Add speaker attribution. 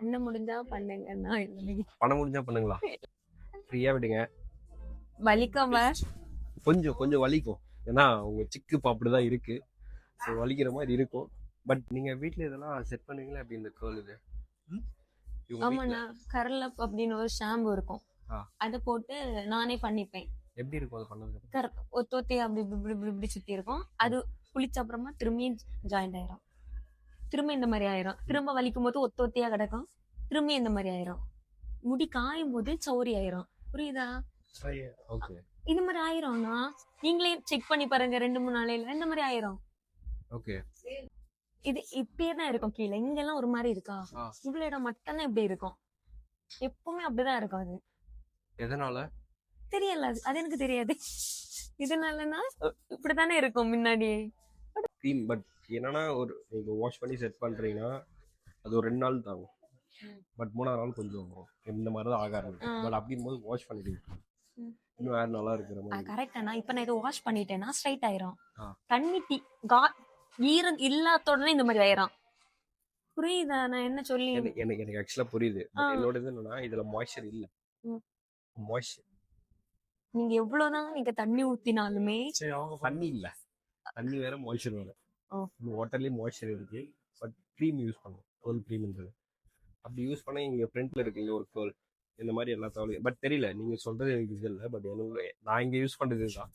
Speaker 1: பண்ண முடிஞ்சா பண்ணுங்கன்னா
Speaker 2: பண்ண முடிஞ்சா பண்ணுங்களா? ஃப்ரீயா விடுங்க.
Speaker 1: வலிக்காம
Speaker 2: கொஞ்சம் கொஞ்சம் வலிக்கும். ஏன்னா உங்க சிக்கு அப்படிதான் இருக்கு. ஸோ வலிக்கிற மாதிரி இருக்கும். பட் நீங்க வீட்ல இதெல்லாம் செட் பண்ணுவீங்களா எப்படி இந்த கேர்ள் இது? இவங்க வீட்ல
Speaker 1: ஆமாண்ணா கரலப் அப்படின்னு ஒரு ஷாம்பு இருக்கும்.
Speaker 2: ஆ.
Speaker 1: அதை போட்டு நானே பண்ணிப்பேன்.
Speaker 2: எப்படி இருக்கும் அது பண்ணதுக்கு?
Speaker 1: ஒத்தொத்தி அப்படி இப்படி இப்படி இப்படி இப்படி சுத்தி இருக்கும். அது குளிச்ச அப்புறமா திரும்பியும் ஜாயிண்ட் ஆயிரும். திரும்ப இந்த மாதிரி ஆயிரும். திரும்ப வலிக்கும் போது ஒத்தொத்தியா கிடக்கும். திரும்ப இந்த மாதிரி ஆயிரும். முடி காயும் போது சௌரி ஆயிரும். புரியுதா?
Speaker 2: ஓகே.
Speaker 1: இது மாதிரி ஆயிரும்னா நீங்களே செக் பண்ணி பாருங்க. 2-3 நாளையில இந்த மாதிரி ஆயிரும்.
Speaker 2: ஓகே.
Speaker 1: இது இப்பயே தான் இருக்கும். கீழே இங்கெல்லாம் ஒரு மாதிரி இருக்கா? இவ்வளவு இடம் மட்டும்தான் இப்படி இருக்கும். எப்பவுமே அப்படிதான் இருக்கும். அது
Speaker 2: எதனால
Speaker 1: தெரியல. அது எனக்கு தெரியாது. இதனாலனா இப்படித்தானே இருக்கும் முன்னாடி.
Speaker 2: க்ரீம். பட் என்னன்னா ஒரு நீங்க வாஷ் பண்ணி செட் பண்றீங்கன்னா அது ஒரு 2 நாள் தாகும். பட் 3ஆவது நாள் கொஞ்சம் இந்த மாதிரி தான் ஆக ஆரம்பிக்கும். பட் அப்படின் போது வாஷ் பண்ணிடுங்க. இன்னும் வேற நல்லா இருக்கிற மாதிரி.
Speaker 1: கரெக்டாண்ணா. இப்ப நான் இதை வாஷ் பண்ணிட்டேன்னா ஸ்ட்ரைட் ஆயிரும். தண்ணி ஈரம் இல்லாத உடனே இந்த மாதிரி ஆயிரும். புரியுதா நான் என்ன சொல்லி?
Speaker 2: எனக்கு ஆக்சுவலா புரியுது. என்னோட இது என்னன்னா இதுல மாய்ஸ்சர் இல்ல. மாய்ஸ்சர்
Speaker 1: நீங்க எவ்வளவுதான் நீங்க தண்ணி ஊத்தினாலுமே
Speaker 2: தண்ணி இல்ல. தண்ணி வேற மாய்ஸ்சர் வேற. வாட்டர்லயும் மாய்ஸ்சர் இருக்கு. பட் க்ரீம் யூஸ் பண்ணுவோம். கேர்ள் க்ரீம்ன்றது அப்படி யூஸ் பண்ணா இங்க ஃப்ரண்ட்ல இருக்குங்க ஒரு கேர்ள் இந்த மாதிரி எல்லா தவளையும். பட் தெரியல நீங்க சொல்றது எனக்கு இது இல்லை. பட் எனக்கு நான் இங்க யூஸ் பண்றது இதுதான்.